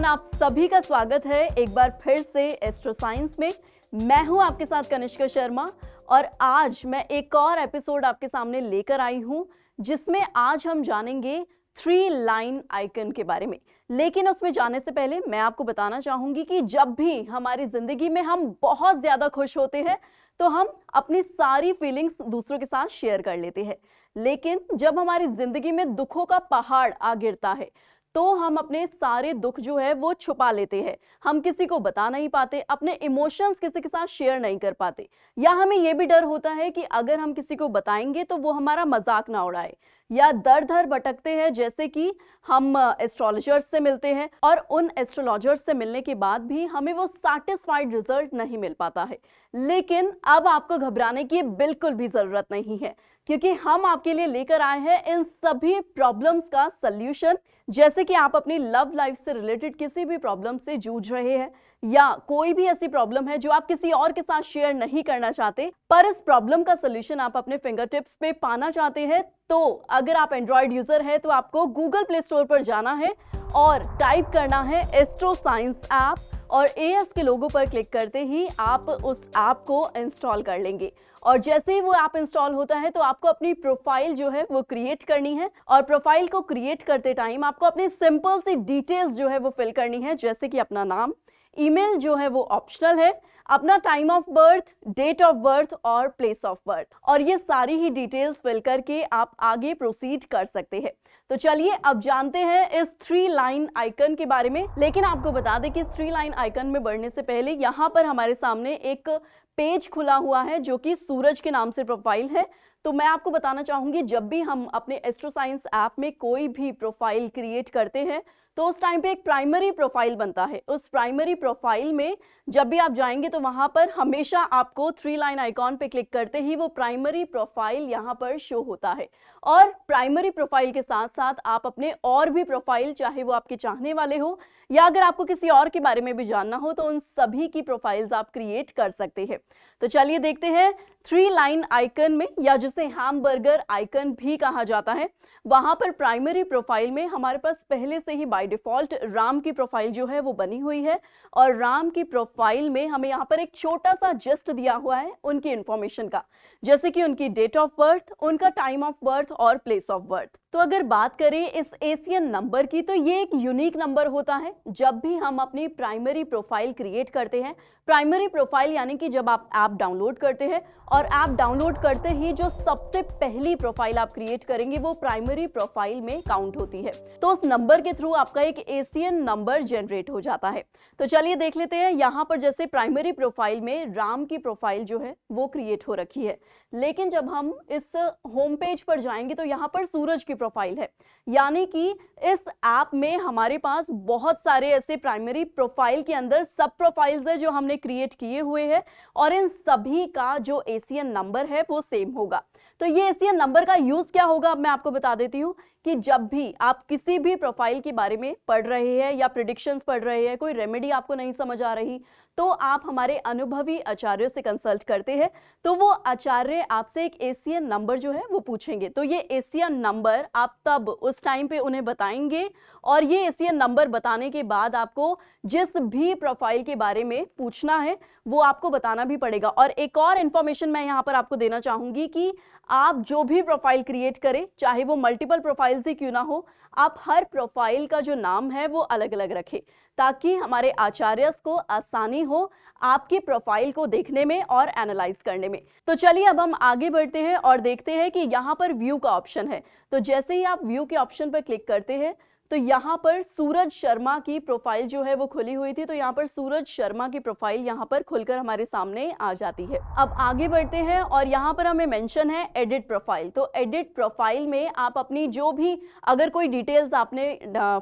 Everyone, आप सभी का स्वागत है एक बार फिर से एस्ट्रो साइंस में। मैं हूं आपके साथ कनिष्का शर्मा और आज मैं एक और एपिसोड आपके सामने लेकर आई हूं जिसमें आज हम जानेंगे 3 लाइन आइकन के बारे में। लेकिन उसमें जाने से पहले मैं आपको बताना चाहूंगी कि जब भी हमारी जिंदगी में हम बहुत ज्यादा खुश होते हैं तो हम अपनी सारी फीलिंग्स दूसरों के साथ शेयर कर लेते हैं, लेकिन जब हमारी जिंदगी में दुखों का पहाड़ आ गिरता है तो हम अपने सारे दुख जो है वो छुपा लेते हैं। हम किसी को बता नहीं पाते, अपने इमोशंस किसी के साथ शेयर नहीं कर पाते, या हमें ये भी डर होता है कि अगर हम किसी को बताएंगे तो वो हमारा मजाक ना उड़ाए, या दर दर भटकते हैं जैसे कि हम एस्ट्रोलॉजर्स से मिलते हैं और उन एस्ट्रोलॉजर्स से मिलने के बाद भी हमें वो सैटिस्फाइड रिजल्ट नहीं मिल पाता है। लेकिन अब आपको घबराने की बिल्कुल भी जरूरत नहीं है, क्योंकि हम आपके लिए लेकर आए हैं इन सभी प्रॉब्लम्स का सल्यूशन। जैसे कि आप अपनी लव लाइफ से रिलेटेड किसी भी प्रॉब्लम से जूझ रहे हैं या कोई भी ऐसी प्रॉब्लम है जो आप किसी और के साथ शेयर नहीं करना चाहते, पर इस प्रॉब्लम का सलूशन आप अपने फिंगर टिप्स पे पाना चाहते हैं, तो अगर आप एंड्रॉइड यूजर है तो आपको गूगल प्ले स्टोर पर जाना है और टाइप करना है एस्ट्रो साइंस ऐप, और एएस के लोगो पर क्लिक करते ही आप उस ऐप को इंस्टॉल कर लेंगे। और जैसे ही वो ऐप इंस्टॉल होता है तो आपको अपनी प्रोफाइल जो है वो क्रिएट करनी है, और प्रोफाइल को क्रिएट करते टाइम आपको अपनी सिंपल सी डिटेल्स जो है वो फिल करनी है, जैसे कि अपना नाम, ईमेल जो है वो ऑप्शनल है, अपना time of birth, date of birth और प्लेस ऑफ बर्थ, और ये सारी ही डिटेल्स फिल करके आप आगे प्रोसीड कर सकते हैं। तो चलिए अब जानते हैं इस 3 लाइन आइकन के बारे में। लेकिन आपको बता दें कि इस 3 लाइन आइकन में बढ़ने से पहले यहाँ पर हमारे सामने एक पेज खुला हुआ है जो कि सूरज के नाम से प्रोफाइल है। तो मैं आपको बताना चाहूंगी, जब भी हम अपने एस्ट्रो साइंस ऐप में कोई भी प्रोफाइल क्रिएट करते हैं तो उस टाइम पे एक प्राइमरी प्रोफाइल बनता है। उस प्राइमरी प्रोफाइल में जब भी आप जाएंगे तो वहां पर हमेशा आपको 3 लाइन आइकॉन पे क्लिक करते ही वो प्राइमरी प्रोफाइल यहां पर शो होता है। और प्राइमरी प्रोफाइल के साथ साथ आप अपने और भी प्रोफाइल, चाहे वो आपके चाहने वाले हो या अगर आपको किसी और के बारे में भी जानना हो, तो उन सभी की प्रोफाइल्स आप क्रिएट कर सकते हैं। तो चलिए देखते हैं 3 लाइन आइकन में, या जिसे हैमबर्गर आइकन भी कहा जाता है, वहां पर प्राइमरी प्रोफाइल में हमारे पास पहले से ही बाय डिफॉल्ट राम की प्रोफाइल जो है वो बनी हुई है। और राम की प्रोफाइल में हमें यहाँ पर एक छोटा सा जस्ट दिया हुआ है उनकी इंफॉर्मेशन का, जैसे कि उनकी डेट ऑफ बर्थ, उनका टाइम ऑफ बर्थ और प्लेस ऑफ बर्थ। तो अगर बात करें इस एशियन नंबर की, तो ये एक यूनिक नंबर होता है जब भी हम अपनी प्राइमरी प्रोफाइल क्रिएट करते हैं। प्राइमरी प्रोफाइल यानी कि जब आप ऐप डाउनलोड करते हैं, और ऐप डाउनलोड करते ही जो सबसे पहली प्रोफाइल आप क्रिएट करेंगे वो प्राइमरी प्रोफाइल में काउंट होती है। तो उस नंबर के थ्रू आपका एक एशियन नंबर जनरेट हो जाता है। तो चलिए देख लेते हैं, यहाँ पर जैसे प्राइमरी प्रोफाइल में राम की प्रोफाइल जो है वो क्रिएट हो रखी है, लेकिन जब हम इस होम पेज पर जाएंगे तो यहाँ पर सूरज की प्रोफाइल है। यानी कि इस ऐप में हमारे पास बहुत सारे ऐसे प्राइमरी प्रोफाइल के अंदर सब प्रोफाइल्स है जो हमने क्रिएट किए हुए हैं, और इन सभी का जो एशियन नंबर है वो सेम होगा। तो ये एशियन नंबर का यूज क्या होगा, अब मैं आपको बता देती हूँ कि जब भी आप किसी भी प्रोफाइल के बारे में पढ़ रहे हैं या प्रेडिक्शंस पढ़ रहे हैं, कोई रेमेडी आपको नहीं समझ आ रही, तो आप हमारे अनुभवी आचार्यों से कंसल्ट करते हैं, तो वो आचार्य आपसे एक एशियन नंबर जो है वो पूछेंगे। तो ये एशियन नंबर आप तब उस टाइम पे उन्हें बताएंगे, और ये एशियन नंबर बताने के बाद आपको जिस भी प्रोफाइल के बारे में पूछना है वो आपको बताना भी पड़ेगा। और एक और इन्फॉर्मेशन मैं यहाँ पर आपको देना चाहूंगी कि आप जो भी प्रोफाइल क्रिएट करें, चाहे वो मल्टीपल प्रोफाइल्स ही क्यों ना हो, आप हर प्रोफाइल का जो नाम है वो अलग अलग रखें, ताकि हमारे आचार्य को आसानी हो आपकी प्रोफाइल को देखने में और एनालाइज करने में। तो चलिए अब हम आगे बढ़ते हैं और देखते हैं कि यहाँ पर व्यू का ऑप्शन है। तो जैसे ही आप व्यू के ऑप्शन पर क्लिक करते हैं तो यहाँ पर सूरज शर्मा की प्रोफाइल जो है वो खुली हुई थी, तो यहाँ पर सूरज शर्मा की प्रोफाइल यहाँ पर खुलकर हमारे सामने आ जाती है। अब आगे बढ़ते हैं और यहाँ पर हमें मेंशन है एडिट प्रोफाइल। तो एडिट प्रोफाइल में आप अपनी जो भी, अगर कोई डिटेल्स आपने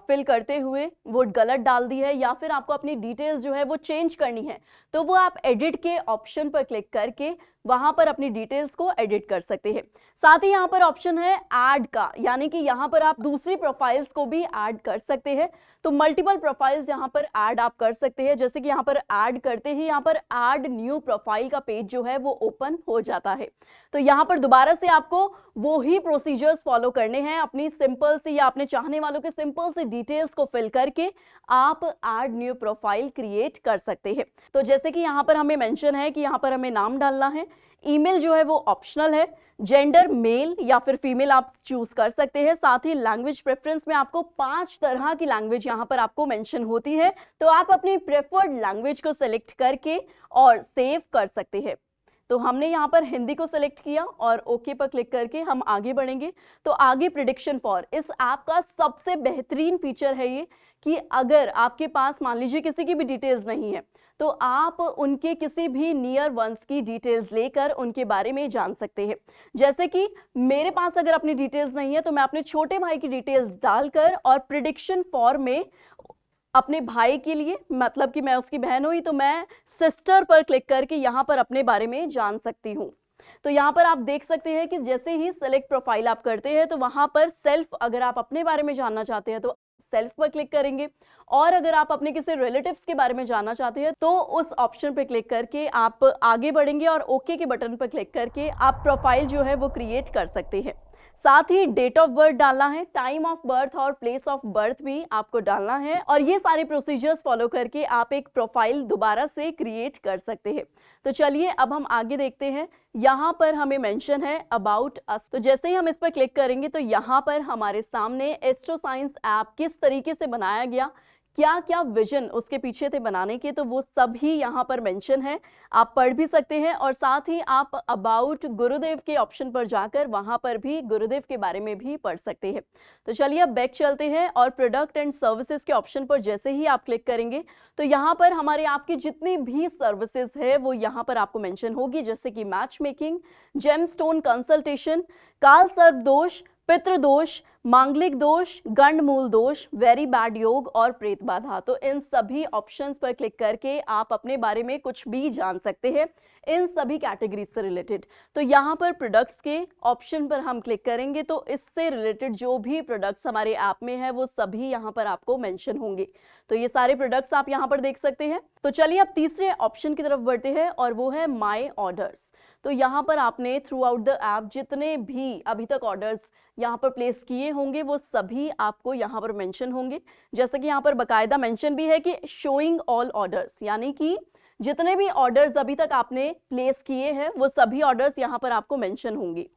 फिल करते हुए वो गलत डाल दी है, या फिर आपको अपनी डिटेल्स जो है वो चेंज करनी है, तो वो आप एडिट के ऑप्शन पर क्लिक करके वहां पर अपनी डिटेल्स को एडिट कर सकते हैं। साथ ही यहाँ पर ऑप्शन है ऐड का, यानी कि यहाँ पर आप दूसरी प्रोफाइल्स को भी ऐड कर सकते हैं। तो मल्टीपल प्रोफाइल्स यहाँ पर ऐड आप कर सकते हैं। जैसे कि यहाँ पर ऐड करते ही यहाँ पर ऐड न्यू प्रोफाइल का पेज जो है वो ओपन हो जाता है। तो यहाँ पर दोबारा से आपको वो ही प्रोसीजर्स फॉलो करने हैं। अपनी सिंपल सी या अपने चाहने वालों के सिंपल से डिटेल्स को फिल करके आप ऐड न्यू प्रोफाइल क्रिएट कर सकते हैं। तो जैसे कि यहाँ पर हमें मेंशन है कि यहाँ पर हमें नाम डालना है, ईमेल जो है वो ऑप्शनल है, जेंडर मेल या फिर फीमेल आप चूज कर सकते हैं। साथ ही लैंग्वेज प्रेफरेंस में आपको 5 तरह की लैंग्वेज यहाँ पर आपको मेंशन होती है। तो आप अपनी प्रेफर्ड लैंग्वेज को सिलेक्ट करके और सेव कर सकते हैं। तो हमने यहाँ पर हिंदी को सिलेक्ट किया और ओके पर क्लिक करके हम आगे बढ़ेंगे। तो आगे प्रिडिक्शन फॉर, इस ऐप का सबसे बेहतरीन फीचर है ये कि अगर आपके पास मान लीजिए किसी की भी डिटेल्स नहीं है तो आप उनके किसी भी नियर वंस की डिटेल्स लेकर उनके बारे में जान सकते हैं। जैसे कि मेरे पास अगर अपनी डिटेल्स नहीं है तो मैं अपने छोटे भाई की डिटेल्स डालकर और प्रिडिक्शन फॉर में अपने भाई के लिए, मतलब कि मैं उसकी बहन हुई, तो मैं सिस्टर पर क्लिक करके यहाँ पर अपने बारे में जान सकती हूँ। तो यहाँ पर आप देख सकते हैं कि जैसे ही सेलेक्ट प्रोफाइल आप करते हैं तो वहां पर सेल्फ, अगर आप अपने बारे में जानना चाहते हैं तो सेल्फ पर क्लिक करेंगे, और अगर आप अपने किसी रिलेटिव्स के बारे में जानना चाहते हैं तो उस ऑप्शन पर क्लिक करके आप आगे बढ़ेंगे और ओके के बटन पर क्लिक करके आप प्रोफाइल जो है वो क्रिएट कर सकते हैं। साथ ही डेट ऑफ बर्थ डालना है, टाइम ऑफ बर्थ और प्लेस ऑफ बर्थ भी आपको डालना है, और ये सारे प्रोसीजर्स फॉलो करके आप एक प्रोफाइल दोबारा से क्रिएट कर सकते हैं। तो चलिए अब हम आगे देखते हैं। यहाँ पर हमें मेंशन है अबाउट अस। तो जैसे ही हम इस पर क्लिक करेंगे तो यहाँ पर हमारे सामने एस्ट्रोसाइंस ऐप किस तरीके से बनाया गया, क्या क्या विजन उसके पीछे थे बनाने के, तो वो सभी यहाँ पर मेंशन है, आप पढ़ भी सकते हैं। और साथ ही आप अबाउट गुरुदेव के ऑप्शन पर जाकर वहां पर भी गुरुदेव के बारे में भी पढ़ सकते हैं। तो चलिए अब बैक चलते हैं और प्रोडक्ट एंड सर्विसेज के ऑप्शन पर जैसे ही आप क्लिक करेंगे तो यहाँ पर हमारे आपकी जितनी भी सर्विसेज है वो यहाँ पर आपको मेंशन होगी, जैसे कि मैच मेकिंग, जेमस्टोन कंसल्टेशन, काल सर्प दोष, पितृदोष, मांगलिक दोष, गंडमूल दोष, वेरी बैड योग और प्रेत बाधा। तो इन सभी ऑप्शंस पर क्लिक करके आप अपने बारे में कुछ भी जान सकते हैं इन सभी कैटेगरीज से रिलेटेड। तो यहाँ पर प्रोडक्ट्स के ऑप्शन पर हम क्लिक करेंगे तो इससे रिलेटेड जो भी प्रोडक्ट्स हमारे ऐप में है वो सभी यहाँ पर आपको मेंशन होंगे। तो ये सारे प्रोडक्ट्स आप यहाँ पर देख सकते हैं। तो चलिए अब तीसरे ऑप्शन की तरफ बढ़ते हैं और वो है माई ऑर्डर्स। तो यहाँ पर आपने थ्रू आउट द ऐप जितने भी अभी तक ऑर्डर्स यहाँ पर प्लेस किए होंगे वो सभी आपको यहाँ पर मेंशन होंगे। जैसे कि यहाँ पर बकायदा मेंशन भी है कि शोइंग ऑल ऑर्डर्स, यानी कि जितने भी ऑर्डर्स अभी तक आपने प्लेस किए हैं वो सभी ऑर्डर्स यहाँ पर आपको मेंशन होंगे।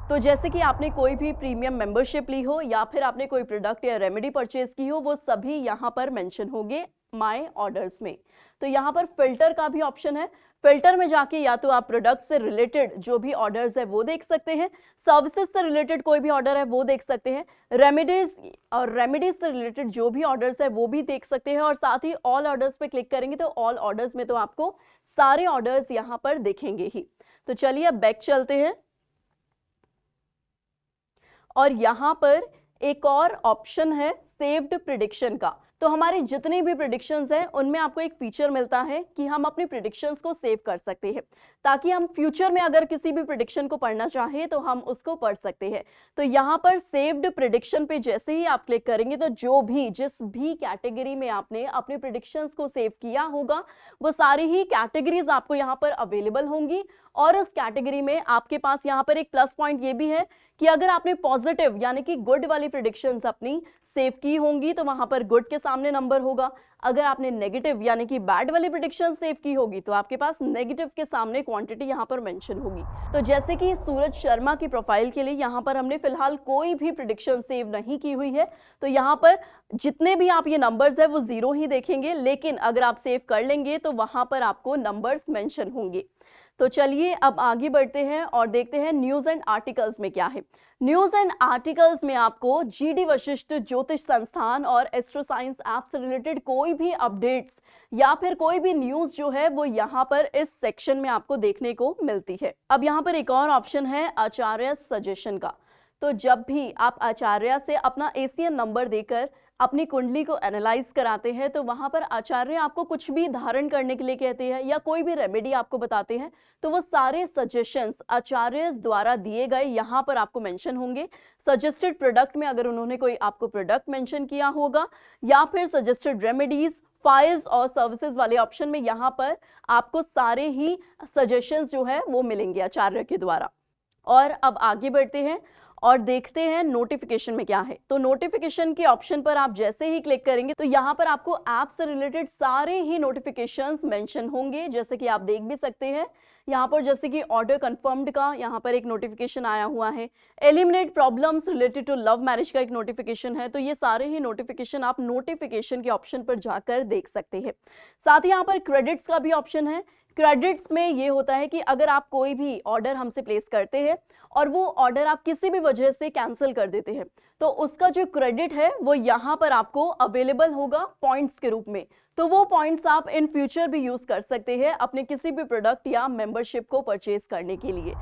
तो जैसे कि आपने कोई भी प्रीमियम मेंबरशिप ली हो या फिर आपने कोई प्रोडक्ट या रेमेडी परचेज की हो वो सभी यहाँ पर मेंशन होंगे माय ऑर्डर्स में। तो यहाँ पर फिल्टर का भी ऑप्शन है, फिल्टर में जाके या तो आप प्रोडक्ट से रिलेटेड जो भी ऑर्डर्स है वो देख सकते हैं, सर्विसेज से रिलेटेड कोई भी ऑर्डर है वो देख सकते हैं, रेमेडीज से रिलेटेड जो भी ऑर्डर्स है वो भी देख सकते हैं, और साथ ही ऑल ऑर्डर्स पे क्लिक करेंगे तो ऑल ऑर्डर्स में तो आपको सारे ऑर्डर्स यहाँ पर दिखेंगे ही। तो चलिए अब बैक चलते हैं और यहाँ पर एक और ऑप्शन है सेव्ड प्रिडिक्शन का। तो हमारे जितने भी प्रिडिक्शंस हैं उनमें आपको एक फीचर मिलता है कि हम अपने प्रिडिक्शंस को सेव कर सकते हैं, ताकि हम फ्यूचर में अगर किसी भी प्रिडिक्शन को पढ़ना चाहें तो हम उसको पढ़ सकते हैं। तो यहाँ पर सेव्ड प्रिडिक्शन पे जैसे ही आप क्लिक करेंगे तो जो भी जिस भी कैटेगरी में आपने अपने प्रिडिक्शंस को सेव किया होगा वो सारी ही कैटेगरीज आपको यहाँ पर अवेलेबल होंगी। और उस कैटेगरी में आपके पास यहाँ पर एक प्लस पॉइंट ये भी है कि अगर आपने पॉजिटिव यानी कि गुड वाली प्रिडिक्शंस अपनी सेव की होंगी तो वहां पर गुड के सामने नंबर होगा, अगर आपने नेगेटिव यानी कि बैड वाली प्रिडिक्शन सेव की होगी तो आपके पास नेगेटिव के सामने क्वांटिटी यहाँ पर मेंशन होगी। तो जैसे कि सूरज शर्मा की प्रोफाइल के लिए यहाँ पर हमने फिलहाल कोई भी प्रिडिक्शन सेव नहीं की हुई है, तो यहाँ पर जितने भी आप ये नंबर्स है वो 0 ही देखेंगे, लेकिन अगर आप सेव कर लेंगे तो वहां पर आपको नंबर्स मेंशन होंगे। तो चलिए अब आगे बढ़ते हैं और देखते हैं न्यूज एंड आर्टिकल्स में क्या है। न्यूज एंड आर्टिकल्स में आपको जीडी वशिष्ठ ज्योतिष संस्थान और एस्ट्रोसाइंस ऐप से रिलेटेड कोई भी अपडेट्स या फिर कोई भी न्यूज जो है वो यहाँ पर इस सेक्शन में आपको देखने को मिलती है। अब यहाँ पर एक और ऑप्शन है आचार्य सजेशन का। तो जब भी आप आचार्य से अपना एसीएन नंबर देकर अपनी कुंडली को एनालाइज कराते हैं, तो वहां पर आचार्य आपको कुछ भी धारण करने के लिए कहते हैं या कोई भी रेमेडी आपको बताते हैं, तो वो सारे सजेशंस आचार्य द्वारा दिए गए यहाँ पर आपको मेंशन होंगे। सजेस्टेड प्रोडक्ट में अगर उन्होंने कोई आपको प्रोडक्ट मेंशन किया होगा, या फिर सजेस्टेड रेमेडीज, फाइल्स और सर्विसेज वाले ऑप्शन में यहाँ पर आपको सारे ही सजेशंस जो है वो मिलेंगे आचार्य के द्वारा। और अब आगे बढ़ते हैं और देखते हैं नोटिफिकेशन में क्या है। तो नोटिफिकेशन के ऑप्शन पर आप जैसे ही क्लिक करेंगे तो यहाँ पर आपको ऐप से रिलेटेड सारे ही नोटिफिकेशंस मेंशन होंगे, जैसे कि आप देख भी सकते हैं यहाँ पर, जैसे कि ऑर्डर कंफर्म्ड का यहाँ पर एक नोटिफिकेशन आया हुआ है, eliminate problems related to love marriage का एक नोटिफिकेशन है। तो ये सारे ही नोटिफिकेशन आप नोटिफिकेशन के ऑप्शन पर जाकर देख सकते हैं। साथ ही यहाँ पर क्रेडिट्स का भी ऑप्शन है। क्रेडिट्स में ये होता है कि अगर आप कोई भी ऑर्डर हमसे प्लेस करते हैं और वो ऑर्डर आप किसी भी वजह से कैंसिल कर देते हैं, तो उसका जो क्रेडिट है वो यहाँ पर आपको अवेलेबल होगा पॉइंट्स के रूप में। तो वो पॉइंट्स आप इन फ्यूचर भी यूज कर सकते हैं अपने किसी भी प्रोडक्ट या मेंबरशिप को परचेज करने के लिए।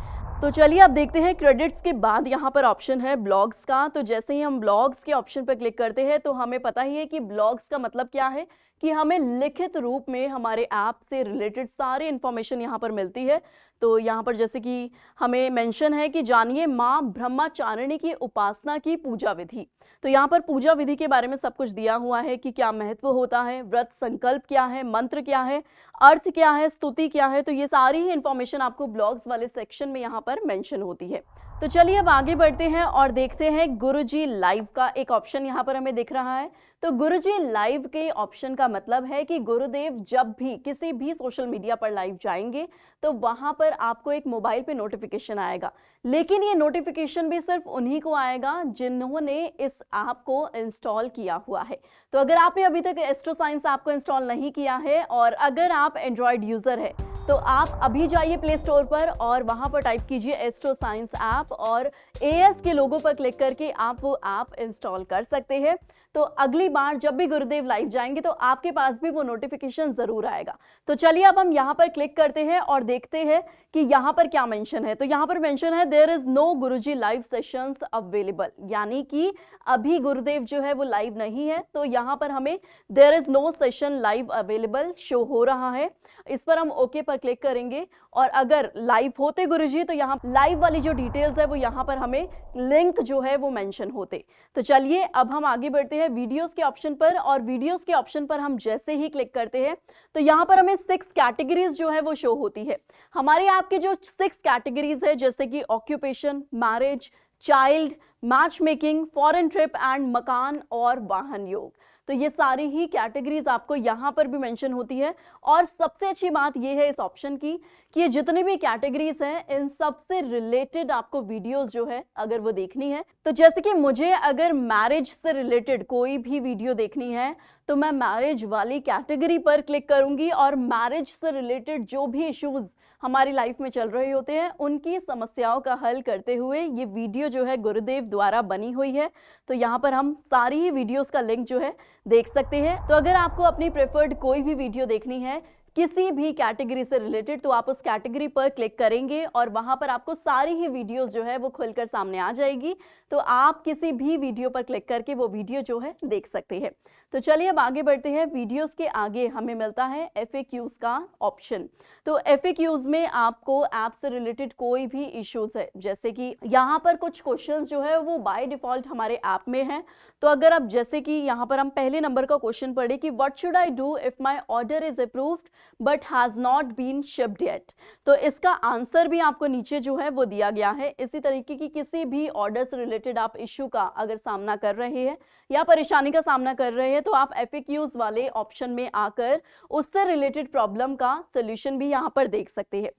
तो चलिए अब देखते हैं क्रेडिट्स के बाद यहाँ पर ऑप्शन है ब्लॉग्स का। तो जैसे ही हम ब्लॉग्स के ऑप्शन पर क्लिक करते हैं तो हमें पता ही है कि ब्लॉग्स का मतलब क्या है, कि हमें लिखित रूप में हमारे ऐप से रिलेटेड सारी इंफॉर्मेशन यहाँ पर मिलती है। तो यहाँ पर जैसे कि हमें मेंशन है कि जानिए माँ ब्रह्मचारिणी की उपासना की पूजा विधि। तो यहाँ पर पूजा विधि के बारे में सब कुछ दिया हुआ है कि क्या महत्व होता है, व्रत संकल्प क्या है, मंत्र क्या है, अर्थ क्या है, स्तुति क्या है। तो ये सारी ही इंफॉर्मेशन आपको ब्लॉग्स वाले सेक्शन में यहाँ पर मेंशन होती है। तो चलिए अब आगे बढ़ते हैं और देखते हैं गुरुजी लाइव का एक ऑप्शन यहाँ पर हमें दिख रहा है। तो गुरुजी लाइव के ऑप्शन का मतलब है कि गुरुदेव जब भी किसी भी सोशल मीडिया पर लाइव जाएंगे तो वहां पर आपको एक मोबाइल पे नोटिफिकेशन आएगा, लेकिन ये नोटिफिकेशन भी सिर्फ उन्हीं को आएगा जिन्होंने इस ऐप को इंस्टॉल किया हुआ है। तो अगर आपने अभी तक एस्ट्रो साइंस ऐप को इंस्टॉल नहीं किया है और अगर आप एंड्रॉयड यूजर है तो आप अभी जाइए प्ले स्टोर पर और वहां पर टाइप कीजिए एस्ट्रो साइंस ऐप और एएस के लोगो पर क्लिक करके आप वो ऐप इंस्टॉल कर सकते हैं। तो अगली बार जब भी गुरुदेव लाइव जाएंगे तो आपके पास भी वो नोटिफिकेशन जरूर आएगा। तो चलिए अब हम यहाँ पर क्लिक करते हैं और देखते हैं कि यहाँ पर क्या मेंशन है। तो यहाँ पर मेंशन है there is no Guruji live sessions available, यानी कि अभी गुरुदेव जो है वो लाइव नहीं है। तो यहाँ पर हमें there is no session live available show हो रहा है। इस पर हम ओके पर क्लिक करेंगे और अगर लाइव होते गुरुजी तो यहाँ लाइव वाली जो डिटेल्स है वो यहाँ पर हमें लिंक जो है वो मेंशन होते। तो चलिए अब हम आगे बढ़ते हैं वीडियोस के ऑप्शन पर, और वीडियोस के ऑप्शन पर हम जैसे ही क्लिक करते हैं तो यहाँ पर हमें 6 कैटेगरीज जो है वो शो होती है। हमारे ऐप के जो 6 कैटेगरीज है जैसे कि occupation, marriage, child, match making, foreign trip and मकान और वाहन योग। तो ये सारी ही कैटेगरीज आपको यहाँ पर भी मेंशन होती है। और सबसे अच्छी बात ये है इस ऑप्शन की कि ये जितनी भी कैटेगरीज हैं इन सब से रिलेटेड आपको वीडियोस जो है अगर वो देखनी है, तो जैसे कि मुझे अगर मैरिज से रिलेटेड कोई भी वीडियो देखनी है तो मैं मैरिज वाली कैटेगरी पर क्लिक करूंगी और मैरिज से रिलेटेड जो भी इश्यूज हमारी लाइफ में चल रहे होते हैं उनकी समस्याओं का हल करते हुए ये वीडियो जो है गुरुदेव द्वारा बनी हुई है। तो यहाँ पर हम सारी ही वीडियोस का लिंक जो है देख सकते हैं। तो अगर आपको अपनी प्रेफर्ड कोई भी वीडियो देखनी है किसी भी कैटेगरी से रिलेटेड तो आप उस कैटेगरी पर क्लिक करेंगे और वहां पर आपको सारी ही वीडियोस जो है वो खुलकर सामने आ जाएगी। तो आप किसी भी वीडियो पर क्लिक करके वो वीडियो जो है देख सकते हैं। तो चलिए अब आगे बढ़ते हैं। वीडियोस के आगे हमें मिलता है FAQs का ऑप्शन। तो FAQs में आपको ऐप से रिलेटेड कोई भी इश्यूज है, जैसे कि यहाँ पर कुछ क्वेश्चंस जो है वो बाय डिफॉल्ट हमारे ऐप में है। तो अगर आप जैसे कि यहाँ पर हम पहले नंबर का क्वेश्चन पढ़े कि what should I do if my order is approved but has not been shipped yet, तो इसका आंसर भी आपको नीचे जो है वो दिया गया है। इसी तरीके की किसी भी ऑर्डर से रिलेटेड आप इश्यू का अगर सामना कर रहे हैं या परेशानी का सामना कर रहे हैं तो आप FAQs वाले ऑप्शन में आकर उससे रिलेटेड प्रॉब्लम का सोल्यूशन भी यहाँ पर देख सकते हैं।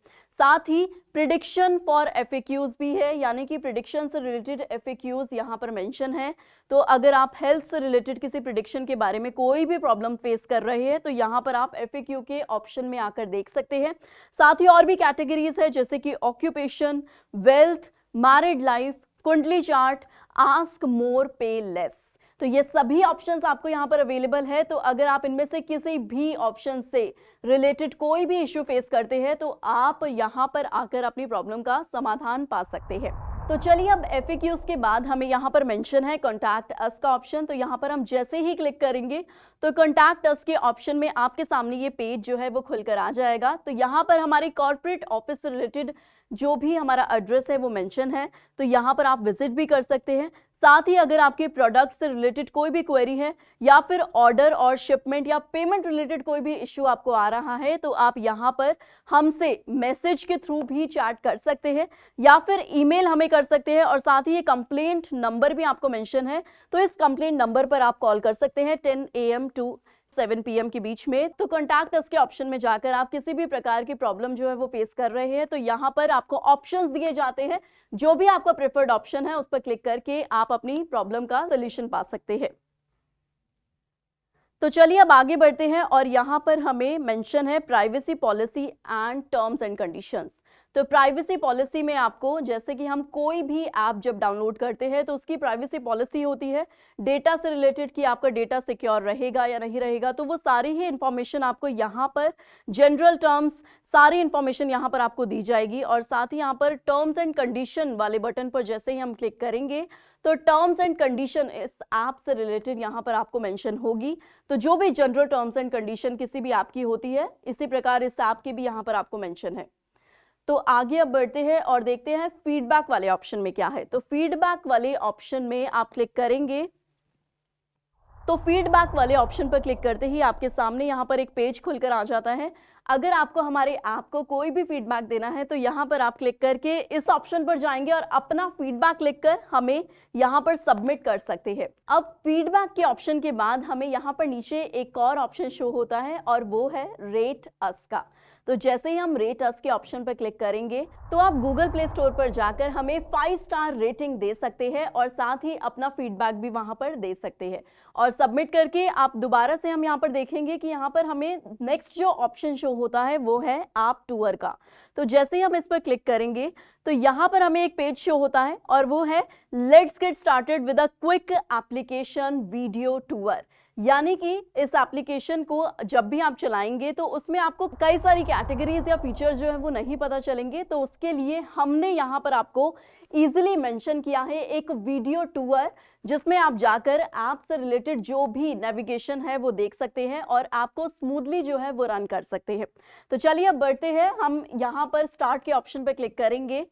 साथ ही प्रिडिक्शन फॉर FAQs भी है, यानी कि प्रिडिक्शन से रिलेटेड FAQs यहाँ पर मेंशन है। तो अगर आप हेल्थ से रिलेटेड किसी प्रिडिक्शन के बारे में कोई भी प्रॉब्लम फेस कर रहे हैं तो यहाँ पर आप FAQ के ऑप्शन में आकर देख सकते हैं। साथ ही और भी कैटेगरीज है जैसे कि ऑक्यूपेशन, वेल्थ, मैरिड लाइफ, कुंडली चार्ट, आस्क मोर पे लेस। तो ये सभी ऑप्शंस आपको यहाँ पर अवेलेबल है। तो अगर आप इनमें से किसी भी ऑप्शन से रिलेटेड कोई भी इश्यू फेस करते हैं तो आप यहाँ पर आकर अपनी प्रॉब्लम का समाधान पा सकते हैं। तो चलिए अब FAQs के बाद हमें यहाँ पर मेंशन है कॉन्टैक्ट अस का ऑप्शन। तो यहाँ पर हम जैसे ही क्लिक करेंगे तो कॉन्टैक्ट अस के ऑप्शन में आपके सामने ये पेज जो है वो खुलकर आ जाएगा। तो यहाँ पर हमारे कॉर्पोरेट ऑफिस से रिलेटेड जो भी हमारा एड्रेस है वो मेंशन है, तो यहाँ पर आप विजिट भी कर सकते हैं। साथ ही अगर आपके प्रोडक्ट से रिलेटेड कोई भी क्वेरी है या फिर ऑर्डर और शिपमेंट या पेमेंट रिलेटेड कोई भी इश्यू आपको आ रहा है तो आप यहाँ पर हमसे मैसेज के थ्रू भी चैट कर सकते हैं या फिर ईमेल हमें कर सकते हैं। और साथ ही ये कंप्लेंट नंबर भी आपको मेंशन है, तो इस कंप्लेंट नंबर पर आप कॉल कर सकते हैं 10 AM टू 7 PM के बीच में। तो कॉन्टैक्ट अस के ऑप्शन में जाकर आप किसी भी प्रकार की प्रॉब्लम जो है वो फेस कर रहे हैं तो यहाँ पर आपको ऑप्शंस दिए जाते हैं, जो भी आपका प्रेफर्ड ऑप्शन है उस पर क्लिक करके आप अपनी प्रॉब्लम का सोल्यूशन पा सकते हैं। तो चलिए अब आगे बढ़ते हैं और यहाँ पर हमें मेंशन है privacy policy and terms and conditions. तो प्राइवेसी पॉलिसी में आपको, जैसे कि हम कोई भी ऐप जब डाउनलोड करते हैं तो उसकी प्राइवेसी पॉलिसी होती है डेटा से रिलेटेड कि आपका डेटा सिक्योर रहेगा या नहीं रहेगा। तो वो सारी ही इंफॉर्मेशन आपको यहाँ पर जनरल टर्म्स, सारी इंफॉर्मेशन यहाँ पर आपको दी जाएगी। और साथ ही यहाँ पर टर्म्स एंड कंडीशन वाले बटन पर जैसे ही हम क्लिक करेंगे तो टर्म्स एंड कंडीशन इस ऐप से रिलेटेड यहाँ पर आपको मेंशन होगी। तो जो भी जनरल टर्म्स एंड कंडीशन किसी भी ऐप की होती है, इसी प्रकार इस ऐप की भी यहाँ पर आपको मेंशन है। तो आगे अब बढ़ते हैं और देखते हैं फीडबैक वाले ऑप्शन में क्या है। तो फीडबैक वाले ऑप्शन में आप क्लिक करेंगे तो फीडबैक वाले ऑप्शन पर क्लिक करते ही आपके सामने यहाँ पर एक पेज खुलकर आ जाता है। अगर आपको हमारे ऐप को कोई भी फीडबैक देना है तो यहाँ पर आप क्लिक करके इस ऑप्शन पर जाएंगे और अपना फीडबैक लिखकर हमें यहाँ पर सबमिट कर सकते हैं। अब फीडबैक के ऑप्शन के बाद हमें यहाँ पर नीचे एक और ऑप्शन शो होता है और वो है रेट अस का। तो जैसे ही हम रेट अस के ऑप्शन पर क्लिक करेंगे तो आप गूगल प्ले स्टोर पर जाकर हमें 5 स्टार रेटिंग दे सकते हैं और साथ ही अपना फीडबैक भी वहां पर दे सकते हैं। और सबमिट करके आप दोबारा से हम यहाँ पर देखेंगे कि यहाँ पर हमें नेक्स्ट जो ऑप्शन शो होता है वो है ऐप टूर का। तो जैसे ही हम इस पर क्लिक करेंगे तो यहाँ पर हमें एक पेज शो होता है और वो है let's get started with a quick application video tour. यानी कि इस एप्लीकेशन को जब भी आप चलाएंगे तो उसमें आपको कई सारी कैटेगरीज या फीचर्स जो है वो नहीं पता चलेंगे। तो उसके लिए हमने यहाँ पर आपको इजीली मेंशन किया है एक वीडियो टूर, जिसमें आप जाकर ऐप से रिलेटेड जो भी नेविगेशन है वो देख सकते हैं और आपको स्मूथली जो है वो रन कर सकते हैं। तो चलिए अब बढ़ते हैं, हम यहाँ पर स्टार्ट के ऑप्शन पर क्लिक करेंगे।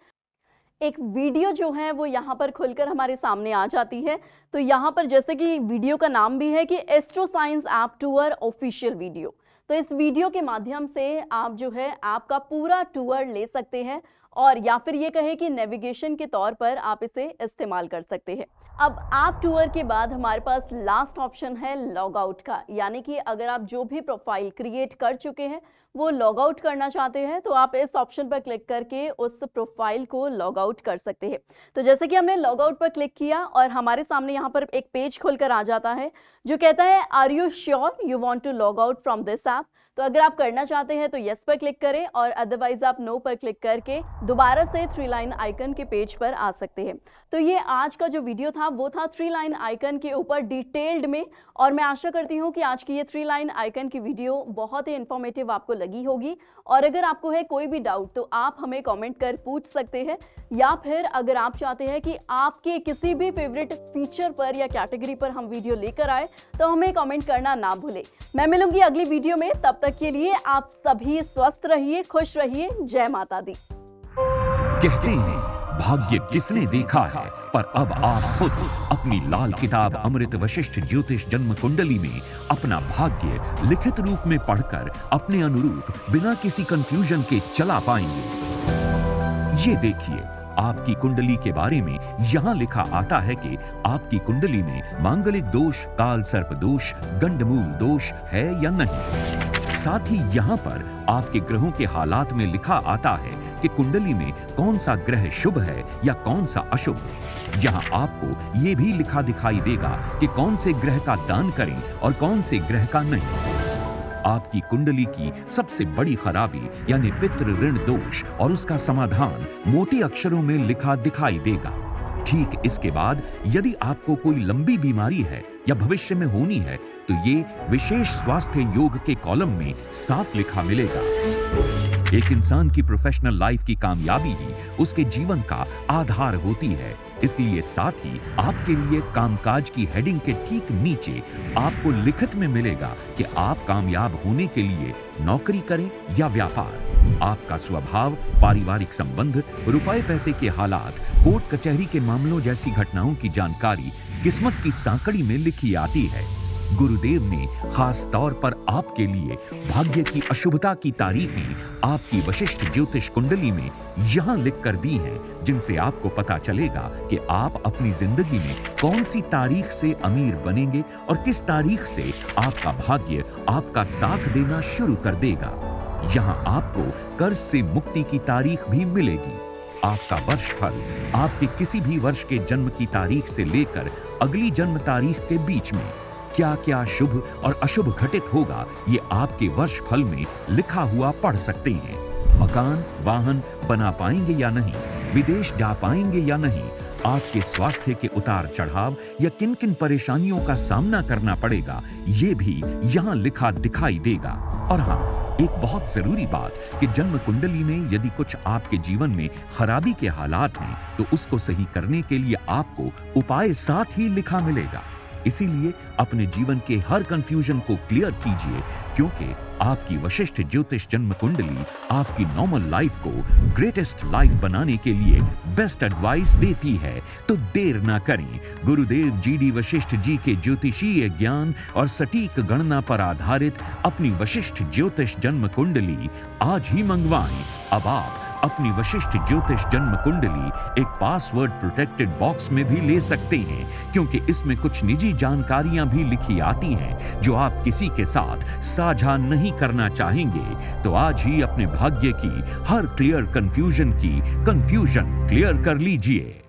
एक वीडियो जो है वो यहाँ पर खुलकर हमारे सामने आ जाती है। तो यहाँ पर जैसे कि वीडियो का नाम भी है कि एस्ट्रोसाइंस ऐप टूर ऑफिशियल वीडियो, तो इस वीडियो के माध्यम से आप जो है ऐप का पूरा टूर ले सकते हैं और या फिर ये कहे कि नेविगेशन के तौर पर आप इसे इस्तेमाल कर सकते हैं। अब ऐप टूर के बाद हमारे पास लास्ट ऑप्शन है लॉग आउट का, यानी कि अगर आप जो भी प्रोफाइल क्रिएट कर चुके हैं वो लॉग आउट करना चाहते हैं तो आप इस ऑप्शन पर क्लिक करके उस प्रोफाइल को लॉग आउट कर सकते हैं। तो जैसे कि हमने लॉग आउट पर क्लिक किया और हमारे सामने यहाँ पर एक पेज खुलकर आ जाता है जो कहता है are you sure you want to log out from this app. तो अगर आप करना चाहते हैं तो यस पर क्लिक करें और अदरवाइज आप नो पर क्लिक करके दोबारा से 3 लाइन आइकन के पेज पर आ सकते हैं। तो ये आज का जो वीडियो था वो था 3 लाइन आइकन के ऊपर डिटेल्ड में, और मैं आशा करती हूँ कि आज की ये 3 लाइन आइकन की वीडियो बहुत ही इंफॉर्मेटिव आपको लगी होगी। और अगर आपको है कोई भी डाउट तो आप हमें कमेंट कर पूछ सकते हैं, या फिर अगर आप चाहते हैं कि आपके किसी भी फेवरेट फीचर पर या कैटेगरी पर हम वीडियो लेकर आए तो हमें कमेंट करना ना भूलें। मैं मिलूंगी अगली वीडियो में, तब तक के लिए आप सभी स्वस्थ रहिए, खुश रहिए। जय माता दी। कहते हैं भाग्य किसने देखा है, पर अब आप खुद अपनी लाल किताब अमृत वशिष्ठ ज्योतिष जन्म कुंडली में अपना भाग्य लिखित रूप में पढ़कर अपने अनुरूप बिना किसी कंफ्यूजन के चला पाएंगे। ये देखिए, आपकी कुंडली के बारे में यहाँ लिखा आता है कि आपकी कुंडली में मांगलिक दोष, काल सर्प दोष, गंडमूल दोष है या नहीं। साथ ही यहाँ पर आपके ग्रहों के हालात में लिखा आता है कि कुंडली में कौन सा ग्रह शुभ है या कौन सा अशुभ। यहाँ आपको ये भी लिखा दिखाई देगा कि कौन से ग्रह का दान करें और कौन से ग्रह का नहीं। आपकी कुंडली की सबसे बड़ी खराबी यानी पितृ ऋण दोष और उसका समाधान मोटे अक्षरों में लिखा दिखाई देगा। ठीक इसके बाद यदि आपको कोई लंबी बीमारी है या भविष्य में होनी है तो ये विशेष स्वास्थ्य योग के कॉलम में साफ लिखा मिलेगा। एक इंसान की प्रोफेशनल लाइफ की कामयाबी ही उसके जीवन का आधार होती है। इसलिए साथ ही आपके लिए कामकाज की हेडिंग के ठीक नीचे आपको लिखित में मिलेगा कि आप कामयाब होने के लिए नौकरी करें या व्यापार। आपका स्वभाव, पारिवारिक संबंध, रुपए पैसे के हालात, कोर्ट कचहरी के मामलों जैसी घटनाओं की जानकारी किस्मत की सांकड़ी में लिखी आती है। गुरुदेव ने खास तौर पर आपके लिए भाग्य की अशुभता की तारीखें आपकी वशिष्ठ ज्योतिष कुंडली में यहां लिख कर दी हैं, जिनसे आपको पता चलेगा कि आप अपनी जिंदगी में कौन सी तारीख से अमीर बनेंगे और किस तारीख से आपका भाग्य आपका साथ देना शुरू कर देगा। यहां आपको कर्ज से मुक्ति की तारीख भी मिलेगी। आपका वर्षफल आपके किसी भी वर्ष के जन्म की तारीख से लेकर अगली जन्म तारीख के बीच में क्या क्या शुभ और अशुभ घटित होगा, ये आपके वर्ष फल में लिखा हुआ पढ़ सकते हैं। मकान, वाहन बना पाएंगे या नहीं, विदेश जा पाएंगे या नहीं, आपके स्वास्थ्य के उतार चढ़ाव या किन किन परेशानियों का सामना करना पड़ेगा, ये भी यहाँ लिखा दिखाई देगा। और हाँ, एक बहुत जरूरी बात कि जन्म कुंडली में यदि कुछ आपके जीवन में खराबी के हालात हैं तो उसको सही करने के लिए आपको उपाय साथ ही लिखा मिलेगा। इसीलिए अपने जीवन के हर कंफ्यूजन को क्लियर कीजिए, क्योंकि आपकी वशिष्ठ ज्योतिष जन्म कुंडली आपकी नॉर्मल लाइफ को ग्रेटेस्ट लाइफ बनाने के लिए बेस्ट एडवाइस देती है। तो देर ना करें, गुरुदेव GD वशिष्ठ जी के ज्योतिषीय ज्ञान और सटीक गणना पर आधारित अपनी वशिष्ठ ज्योतिष जन्म कुंडली आज ही मंगवाएं। अब आप अपनी वशिष्ठ ज्योतिष जन्म कुंडली एक पासवर्ड प्रोटेक्टेड बॉक्स में भी ले सकते हैं, क्योंकि इसमें कुछ निजी जानकारियां भी लिखी आती हैं जो आप किसी के साथ साझा नहीं करना चाहेंगे। तो आज ही अपने भाग्य की हर क्लियर कंफ्यूजन की कंफ्यूजन क्लियर कर लीजिए।